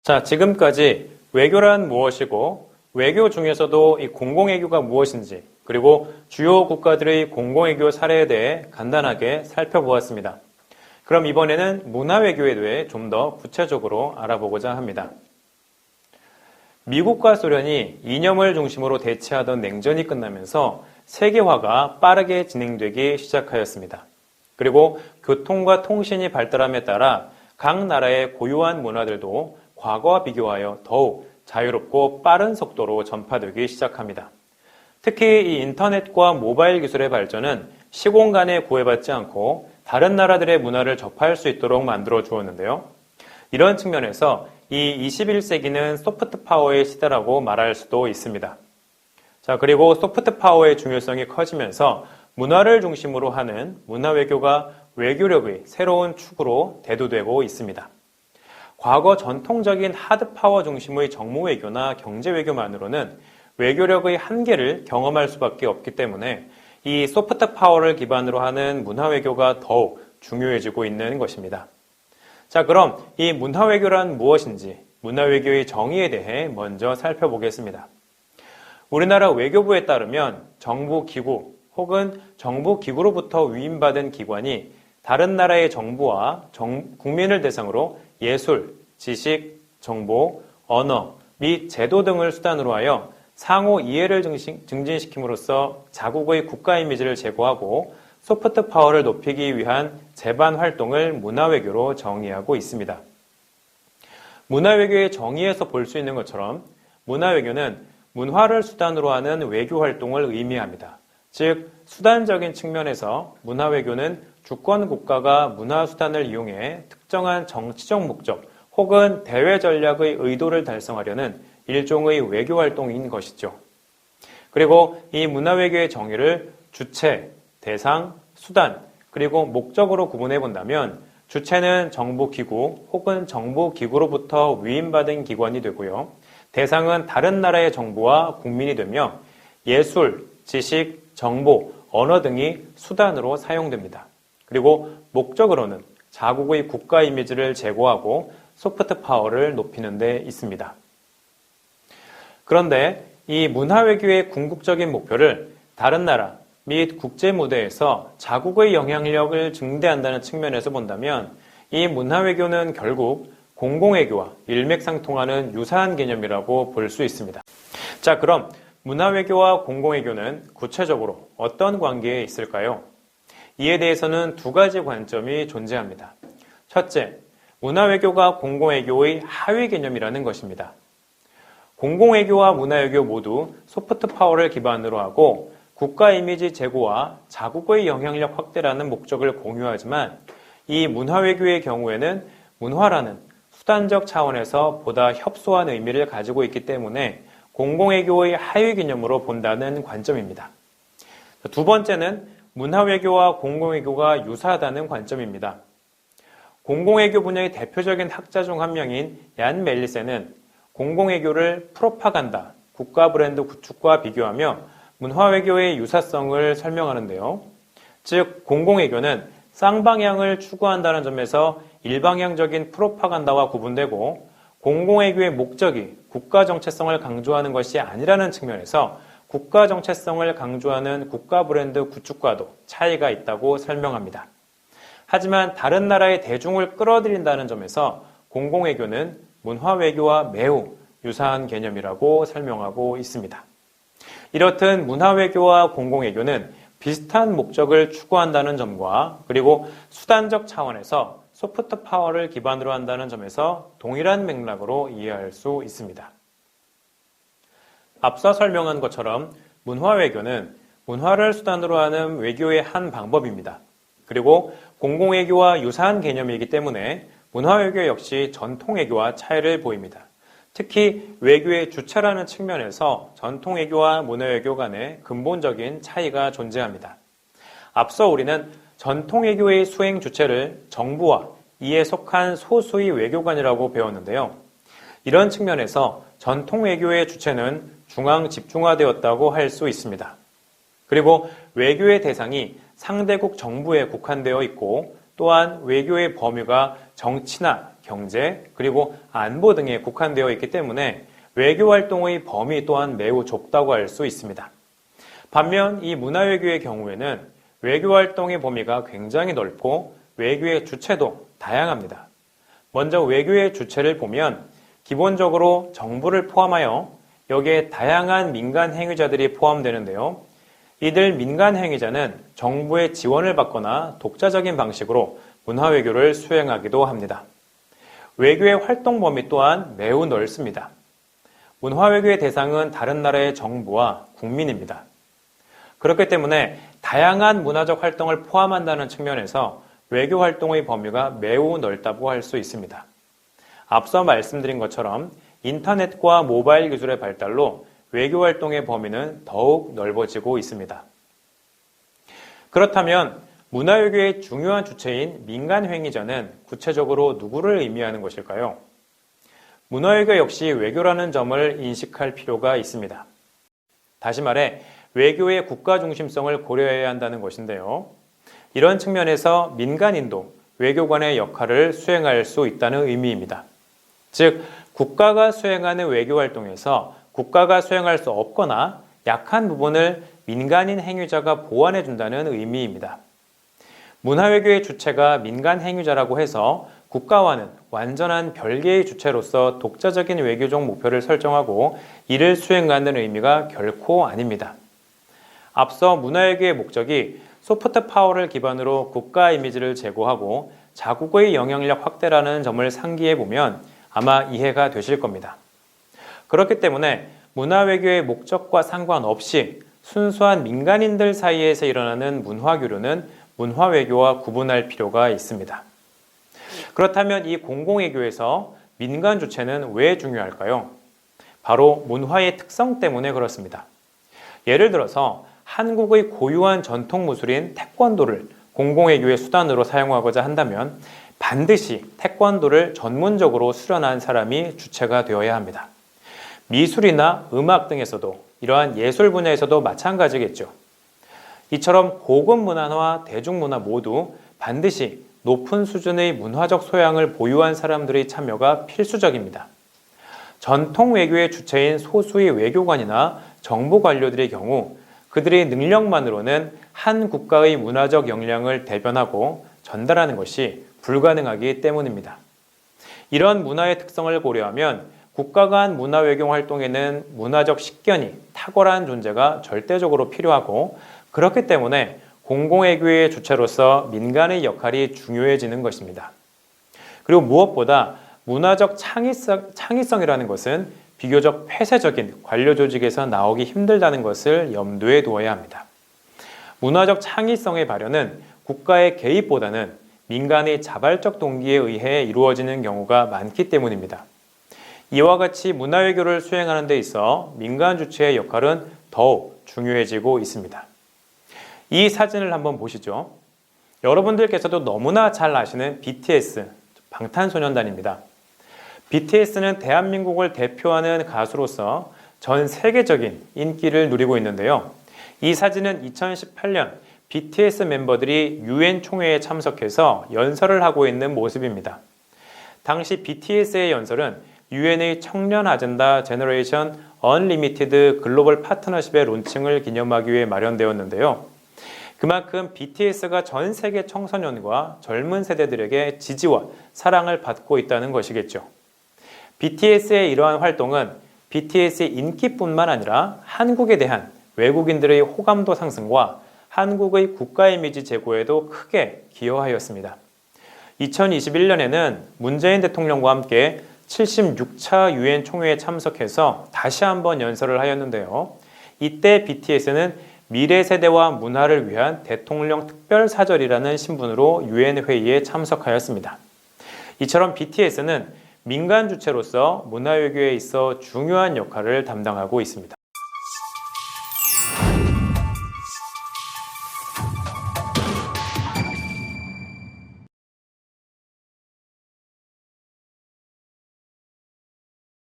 자, 지금까지 외교란 무엇이고 외교 중에서도 이 공공외교가 무엇인지 그리고 주요 국가들의 공공외교 사례에 대해 간단하게 살펴보았습니다. 그럼 이번에는 문화외교에 대해 좀 더 구체적으로 알아보고자 합니다. 미국과 소련이 이념을 중심으로 대치하던 냉전이 끝나면서 세계화가 빠르게 진행되기 시작하였습니다. 그리고 교통과 통신이 발달함에 따라 각 나라의 고유한 문화들도 과거와 비교하여 더욱 자유롭고 빠른 속도로 전파되기 시작합니다. 특히 이 인터넷과 모바일 기술의 발전은 시공간에 구애받지 않고 다른 나라들의 문화를 접할 수 있도록 만들어 주었는데요. 이런 측면에서 이 21세기는 소프트 파워의 시대라고 말할 수도 있습니다. 자, 그리고 소프트 파워의 중요성이 커지면서 문화를 중심으로 하는 문화 외교가 외교력의 새로운 축으로 대두되고 있습니다. 과거 전통적인 하드 파워 중심의 정무 외교나 경제 외교만으로는 외교력의 한계를 경험할 수밖에 없기 때문에 이 소프트 파워를 기반으로 하는 문화 외교가 더욱 중요해지고 있는 것입니다. 자, 그럼 이 문화 외교란 무엇인지 문화 외교의 정의에 대해 먼저 살펴보겠습니다. 우리나라 외교부에 따르면 정부 기구 혹은 정부 기구로부터 위임받은 기관이 다른 나라의 정부와 국민을 대상으로 예술, 지식, 정보, 언어 및 제도 등을 수단으로 하여 상호 이해를 증진시킴으로써 자국의 국가 이미지를 제고하고 소프트 파워를 높이기 위한 재반 활동을 문화외교로 정의하고 있습니다. 문화외교의 정의에서 볼 수 있는 것처럼 문화외교는 문화를 수단으로 하는 외교 활동을 의미합니다. 즉, 수단적인 측면에서 문화외교는 주권 국가가 문화수단을 이용해 특정한 정치적 목적 혹은 대외 전략의 의도를 달성하려는 일종의 외교 활동인 것이죠. 그리고 이 문화외교의 정의를 주체, 대상, 수단, 그리고 목적으로 구분해 본다면 주체는 정부기구 혹은 정부기구로부터 위임받은 기관이 되고요. 대상은 다른 나라의 정부와 국민이 되며 예술, 지식, 정보, 언어 등이 수단으로 사용됩니다. 그리고 목적으로는 자국의 국가 이미지를 제고하고 소프트 파워를 높이는 데 있습니다. 그런데 이 문화외교의 궁극적인 목표를 다른 나라 및 국제 무대에서 자국의 영향력을 증대한다는 측면에서 본다면 이 문화외교는 결국 공공외교와 일맥상통하는 유사한 개념이라고 볼 수 있습니다. 자, 그럼 문화외교와 공공외교는 구체적으로 어떤 관계에 있을까요? 이에 대해서는 두 가지 관점이 존재합니다. 첫째, 문화외교가 공공외교의 하위 개념이라는 것입니다. 공공외교와 문화외교 모두 소프트 파워를 기반으로 하고 국가 이미지 제고와 자국의 영향력 확대라는 목적을 공유하지만 이 문화외교의 경우에는 문화라는 수단적 차원에서 보다 협소한 의미를 가지고 있기 때문에 공공외교의 하위 개념으로 본다는 관점입니다. 두 번째는 문화외교와 공공외교가 유사하다는 관점입니다. 공공외교 분야의 대표적인 학자 중 한 명인 얀 멜리세는 공공외교를 프로파간다, 국가 브랜드 구축과 비교하며 문화외교의 유사성을 설명하는데요. 즉, 공공외교는 쌍방향을 추구한다는 점에서 일방향적인 프로파간다와 구분되고 공공외교의 목적이 국가 정체성을 강조하는 것이 아니라는 측면에서 국가 정체성을 강조하는 국가 브랜드 구축과도 차이가 있다고 설명합니다. 하지만 다른 나라의 대중을 끌어들인다는 점에서 공공외교는 문화외교와 매우 유사한 개념이라고 설명하고 있습니다. 이렇듯 문화외교와 공공외교는 비슷한 목적을 추구한다는 점과 그리고 수단적 차원에서 소프트 파워를 기반으로 한다는 점에서 동일한 맥락으로 이해할 수 있습니다. 앞서 설명한 것처럼 문화외교는 문화를 수단으로 하는 외교의 한 방법입니다. 그리고 공공외교와 유사한 개념이기 때문에 문화외교 역시 전통외교와 차이를 보입니다. 특히 외교의 주체라는 측면에서 전통외교와 문화외교 간의 근본적인 차이가 존재합니다. 앞서 우리는 전통외교의 수행 주체를 정부와 이에 속한 소수의 외교관이라고 배웠는데요. 이런 측면에서 전통외교의 주체는 중앙 집중화되었다고 할 수 있습니다. 그리고 외교의 대상이 상대국 정부에 국한되어 있고 또한 외교의 범위가 정치나 경제, 그리고 안보 등에 국한되어 있기 때문에 외교 활동의 범위 또한 매우 좁다고 할 수 있습니다. 반면 이 문화외교의 경우에는 외교 활동의 범위가 굉장히 넓고 외교의 주체도 다양합니다. 먼저 외교의 주체를 보면 기본적으로 정부를 포함하여 여기에 다양한 민간 행위자들이 포함되는데요. 이들 민간 행위자는 정부의 지원을 받거나 독자적인 방식으로 문화외교를 수행하기도 합니다. 외교의 활동 범위 또한 매우 넓습니다. 문화외교의 대상은 다른 나라의 정부와 국민입니다. 그렇기 때문에 다양한 문화적 활동을 포함한다는 측면에서 외교 활동의 범위가 매우 넓다고 할 수 있습니다. 앞서 말씀드린 것처럼 인터넷과 모바일 기술의 발달로 외교 활동의 범위는 더욱 넓어지고 있습니다. 그렇다면 문화외교의 중요한 주체인 민간 행위자는 구체적으로 누구를 의미하는 것일까요? 문화외교 역시 외교라는 점을 인식할 필요가 있습니다. 다시 말해 외교의 국가 중심성을 고려해야 한다는 것인데요. 이런 측면에서 민간인도 외교관의 역할을 수행할 수 있다는 의미입니다. 즉, 국가가 수행하는 외교 활동에서 국가가 수행할 수 없거나 약한 부분을 민간인 행위자가 보완해 준다는 의미입니다. 문화외교의 주체가 민간 행위자라고 해서 국가와는 완전한 별개의 주체로서 독자적인 외교적 목표를 설정하고 이를 수행하는 의미가 결코 아닙니다. 앞서 문화외교의 목적이 소프트 파워를 기반으로 국가 이미지를 제고하고 자국의 영향력 확대라는 점을 상기해 보면 아마 이해가 되실 겁니다. 그렇기 때문에 문화외교의 목적과 상관없이 순수한 민간인들 사이에서 일어나는 문화교류는 문화외교와 구분할 필요가 있습니다. 그렇다면 이 공공외교에서 민간 주체는 왜 중요할까요? 바로 문화의 특성 때문에 그렇습니다. 예를 들어서 한국의 고유한 전통 무술인 태권도를 공공외교의 수단으로 사용하고자 한다면 반드시 태권도를 전문적으로 수련한 사람이 주체가 되어야 합니다. 미술이나 음악 등에서도 이러한 예술 분야에서도 마찬가지겠죠. 이처럼 고급 문화와 대중문화 모두 반드시 높은 수준의 문화적 소양을 보유한 사람들의 참여가 필수적입니다. 전통 외교의 주체인 소수의 외교관이나 정부 관료들의 경우 그들의 능력만으로는 한 국가의 문화적 역량을 대변하고 전달하는 것이 불가능하기 때문입니다. 이런 문화의 특성을 고려하면 국가가 한 문화외교 활동에는 문화적 식견이 탁월한 존재가 절대적으로 필요하고 그렇기 때문에 공공외교의 주체로서 민간의 역할이 중요해지는 것입니다. 그리고 무엇보다 문화적 창의성이라는 것은 비교적 폐쇄적인 관료 조직에서 나오기 힘들다는 것을 염두에 두어야 합니다. 문화적 창의성의 발현은 국가의 개입보다는 민간의 자발적 동기에 의해 이루어지는 경우가 많기 때문입니다. 이와 같이 문화외교를 수행하는 데 있어 민간 주체의 역할은 더욱 중요해지고 있습니다. 이 사진을 한번 보시죠. 여러분들께서도 너무나 잘 아시는 BTS, 방탄소년단입니다. BTS는 대한민국을 대표하는 가수로서 전 세계적인 인기를 누리고 있는데요. 이 사진은 2018년 BTS 멤버들이 UN 총회에 참석해서 연설을 하고 있는 모습입니다. 당시 BTS의 연설은 UN의 청년 아젠다 제너레이션 언리미티드 글로벌 파트너십의 론칭을 기념하기 위해 마련되었는데요. 그만큼 BTS가 전 세계 청소년과 젊은 세대들에게 지지와 사랑을 받고 있다는 것이겠죠. BTS의 이러한 활동은 BTS의 인기뿐만 아니라 한국에 대한 외국인들의 호감도 상승과 한국의 국가 이미지 제고에도 크게 기여하였습니다. 2021년에는 문재인 대통령과 함께 76차 UN 총회에 참석해서 다시 한번 연설을 하였는데요. 이때 BTS는 미래 세대와 문화를 위한 대통령 특별사절이라는 신분으로 UN 회의에 참석하였습니다. 이처럼 BTS는 민간 주체로서 문화외교에 있어 중요한 역할을 담당하고 있습니다.